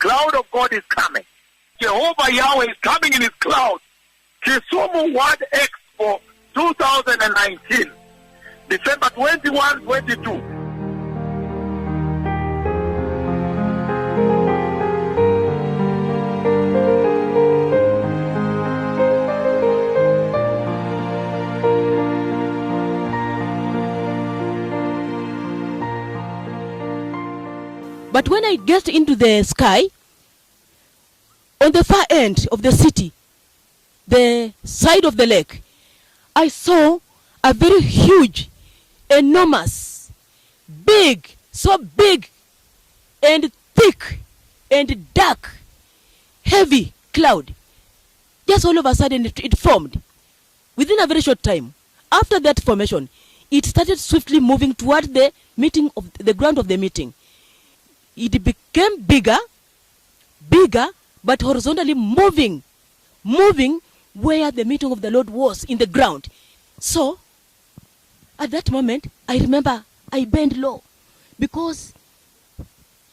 cloud of God is coming. Jehovah Yahweh is coming in his cloud. Kisumu World Expo 2019, December 21, 22. But when I get into the sky, on the far end of the city, the side of the lake, I saw a very huge, enormous, big, so big and thick and dark, heavy cloud. Just all of a sudden it formed. Within a very short time, after that formation, it started swiftly moving toward the meeting of the ground of the meeting. It became bigger, but horizontally moving where the meeting of the Lord was in the ground. So, at that moment, I remember I bent low because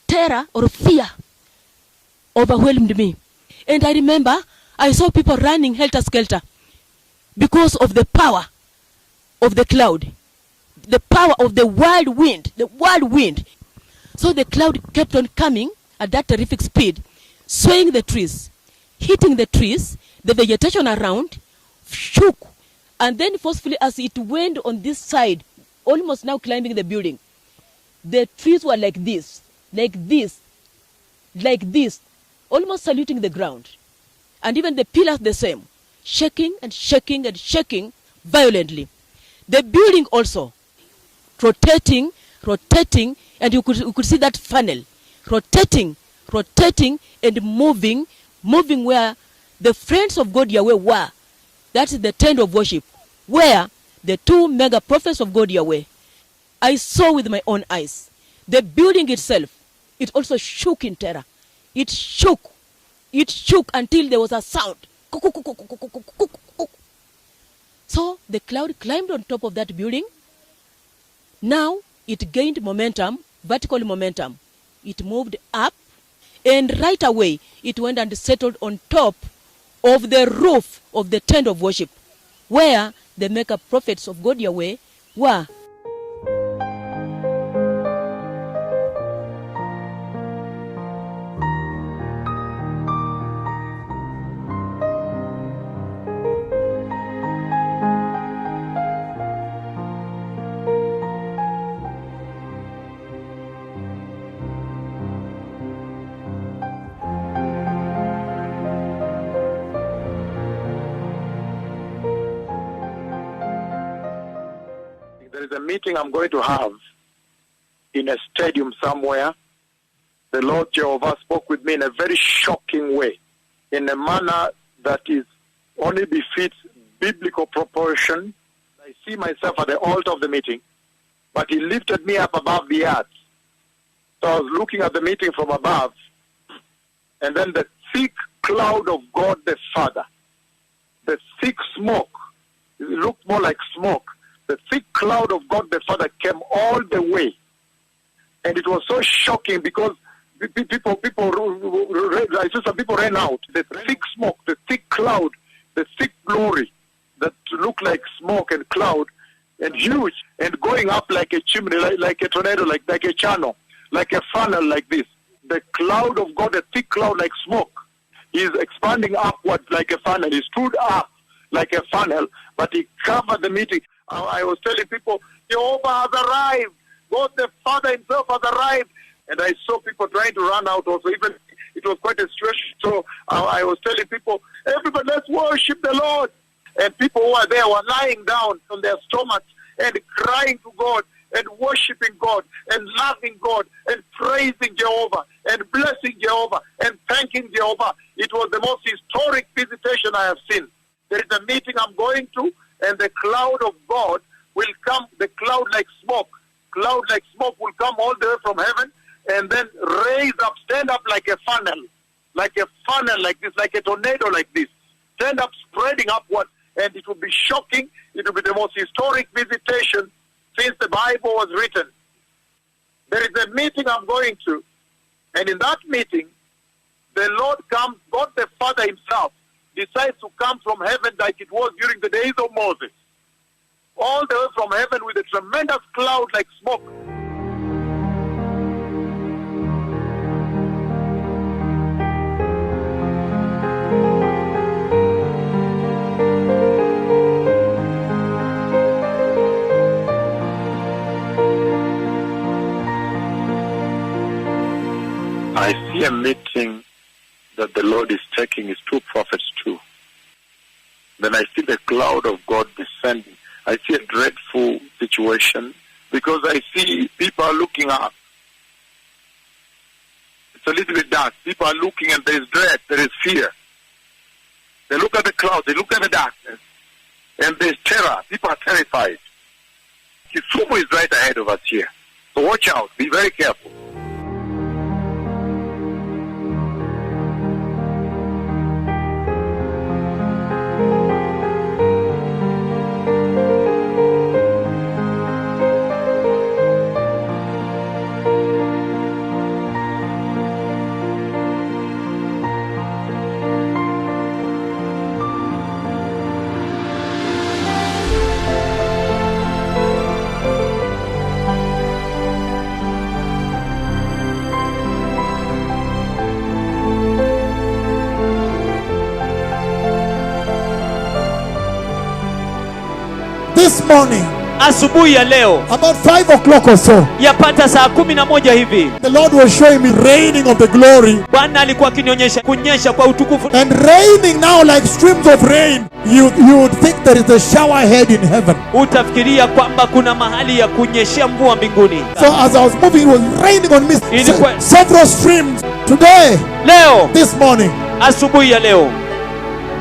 terror or fear overwhelmed me. And I remember I saw people running helter-skelter because of the power of the cloud, the power of the wild wind. So the cloud kept on coming at that terrific speed, swaying the trees, hitting the trees, the vegetation around shook, and then forcefully as it went on this side, almost now climbing the building, the trees were like this, almost saluting the ground. And even the pillars the same, shaking and shaking and shaking violently. The building also rotating, and you could see that funnel rotating and moving where the friends of God Yahweh were. That is the tent of worship, where the two mega prophets of God Yahweh. I saw with my own eyes. The building itself, it also shook in terror. It shook until there was a sound. So the cloud climbed on top of that building. Now it gained momentum, vertical momentum. It moved up, and right away it went and settled on top of the roof of the tent of worship, where the mega prophets of God Yahweh were. There is a meeting I'm going to have in a stadium somewhere. The Lord Jehovah spoke with me in a very shocking way, in a manner that is only befits biblical proportion. I see myself at the altar of the meeting, but he lifted me up above the earth. So I was looking at the meeting from above, and then the thick cloud of God the Father, the thick smoke, it looked more like smoke. The thick cloud of God the Father came all the way. And it was so shocking because I saw some people ran out. The thick smoke, the thick cloud, the thick glory that looked like smoke and cloud and huge and going up like a chimney, like a tornado, like a channel, like a funnel like this. The cloud of God, the thick cloud like smoke, is expanding upward like a funnel. He stood up like a funnel, but he covered the meeting. I was telling people, Jehovah has arrived. God the Father himself has arrived. And I saw people trying to run out also. Even it was quite a situation. So I was telling people, everybody, let's worship the Lord. And people who were there were lying down on their stomachs and crying to God and worshiping God and loving God and praising Jehovah and blessing Jehovah and thanking Jehovah. It was the most historic visitation I have seen. There is a meeting I'm going to, and the cloud of God will come, the cloud like smoke will come all the way from heaven and then raise up, stand up like a funnel like this, like a tornado like this, stand up spreading upward, and it will be shocking. It will be the most historic visitation since the Bible was written. There is a meeting I'm going to, and in that meeting, the Lord comes, God the Father himself decides to come from heaven like it was during the days of Moses. All the way from heaven with a tremendous cloud like smoke. I see a meeting that the Lord is taking his two prophets to. Then I see the cloud of God descending. I see a dreadful situation because I see people are looking up. It's a little bit dark. People are looking and there is dread, there is fear. They look at the clouds, they look at the darkness, and there is terror. People are terrified. Kisumu is right ahead of us here. So watch out, be very careful. This morning, asubuhi ya leo about 5 o'clock or so, yapata saa 11 hivi, the Lord was showing me raining of the glory. Bwana alikuwa akinionyesha kunyesha kwa utukufu, And raining now like streams of rain. You would think there is a shower head in heaven. utafikiria kwamba kuna mahali ya kunyeshea mvua mbinguni. So as I was moving, it was raining on me. Several streams. Today, Leo, this morning, asubuhi ya leo,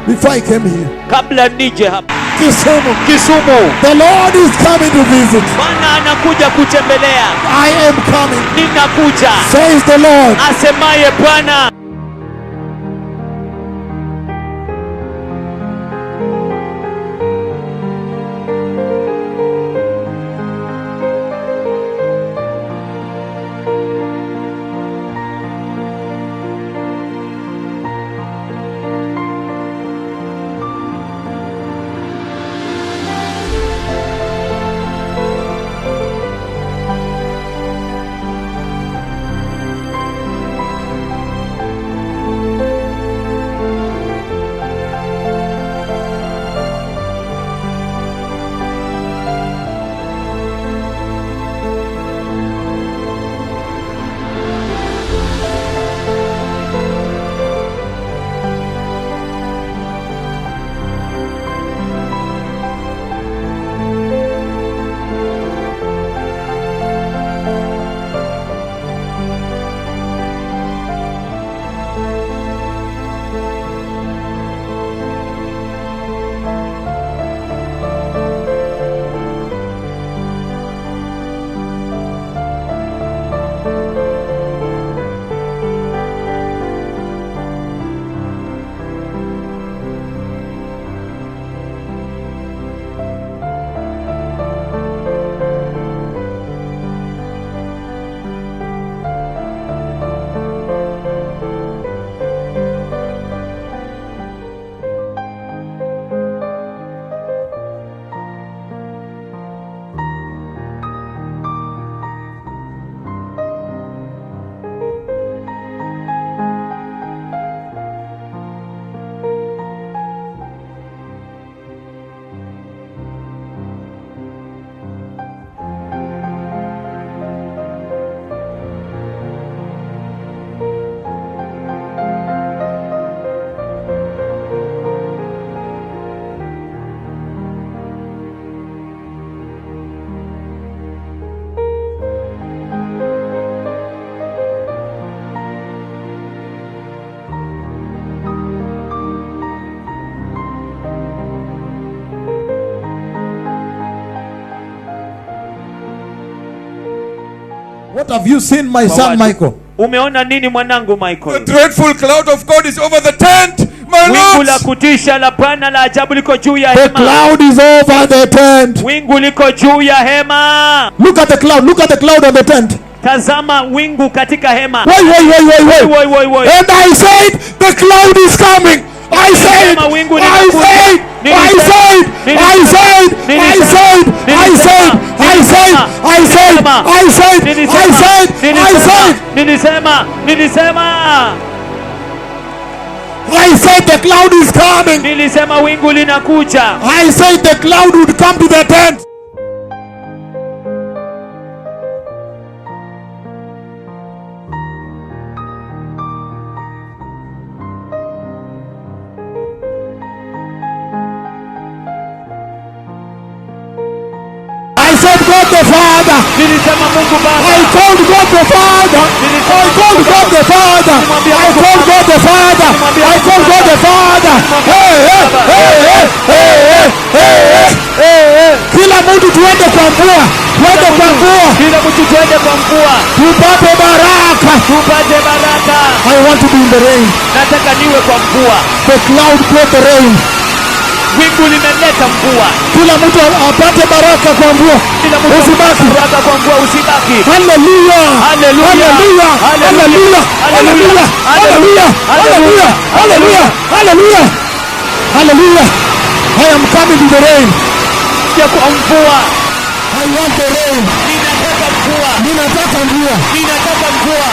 before I came here, kabla nije hapa Kisumu, the Lord is coming to visit. Bwana anakuja kutembelea. I am coming, Ninakuja, says the Lord. asemaye Bwana. What have you seen, my son Michael? Umeona nini mwanangu Michael? The dreadful cloud of God is over the tent, my Wingu la lords. kutisha la Bwana la ajabu liko juu ya The hema. cloud is over the tent. Wingu liko juu ya hema. Look at the cloud. Look at the cloud on the tent. Tazama wingu katika hema. Wait. And I said, the cloud is coming. I said, the cloud is coming. Nilisema wingu linakuja. I said the cloud would come to the tent. I said God the Father. Nilisema Mungu Baba. I called God the Father. I called God the Father. I called God the Father. I called God the Father. Kila mtu tuende kwa mvua. Tuende kwa mvua. Kila mtu tuende kwa mvua. Tupate baraka. Tupate baraka. I want to be in the rain. Nataka niwe kwa mvua. The cloud brought the rain. Wingu limeleta mvua. Kila mtu apate baraka kwa mvua. Usibaki. Baraka kwa mvua, usibaki. Hallelujah. Hallelujah. Hallelujah. Hallelujah. Hallelujah. Hallelujah. Hallelujah. Hallelujah. Hallelujah. I am coming to the rain. Ya kwa mvua. I want the rain. Ninataka mvua. Ninataka mvua. Ninataka mvua.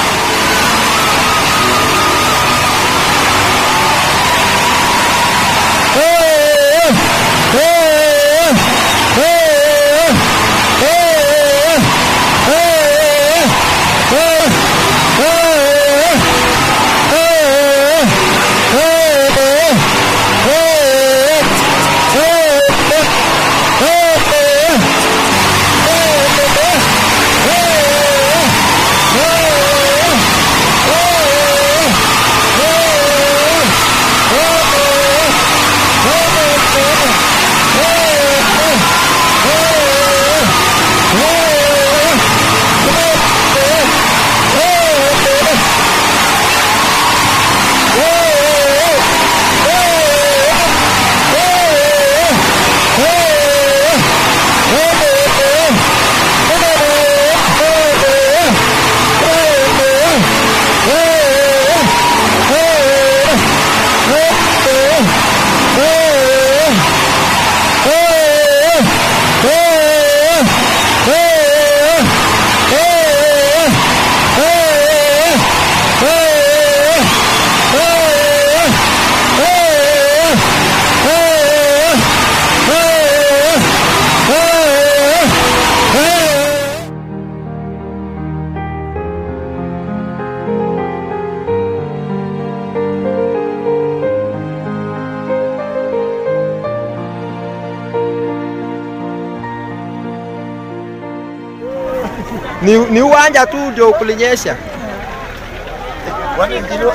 Ni uwanja tu ndio kulinyesha.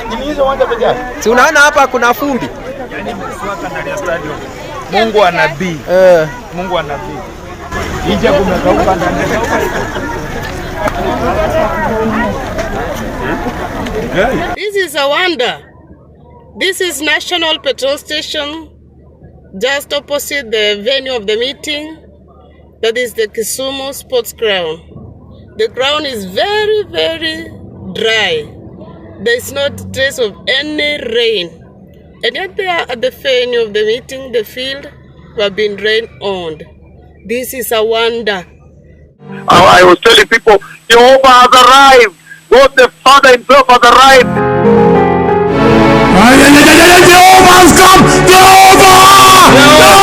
Ni hizo uwanja pekee yake. Si unaona hapa kuna fumbi. Yaani mswaka ndani ya stadium. Mungu anabii. Mungu anabii. Nje kumekauka ndani. This is a wonder. This is National Petrol Station, just opposite the venue of the meeting. That is the Kisumu Sports Ground. The ground is very, very dry. There is not trace of any rain. And yet they are at the venue of the meeting, the field, have been rain-owned. This is a wonder. I was telling people, Jehovah has arrived. God the Father himself has arrived. Jehovah has come! Jehovah!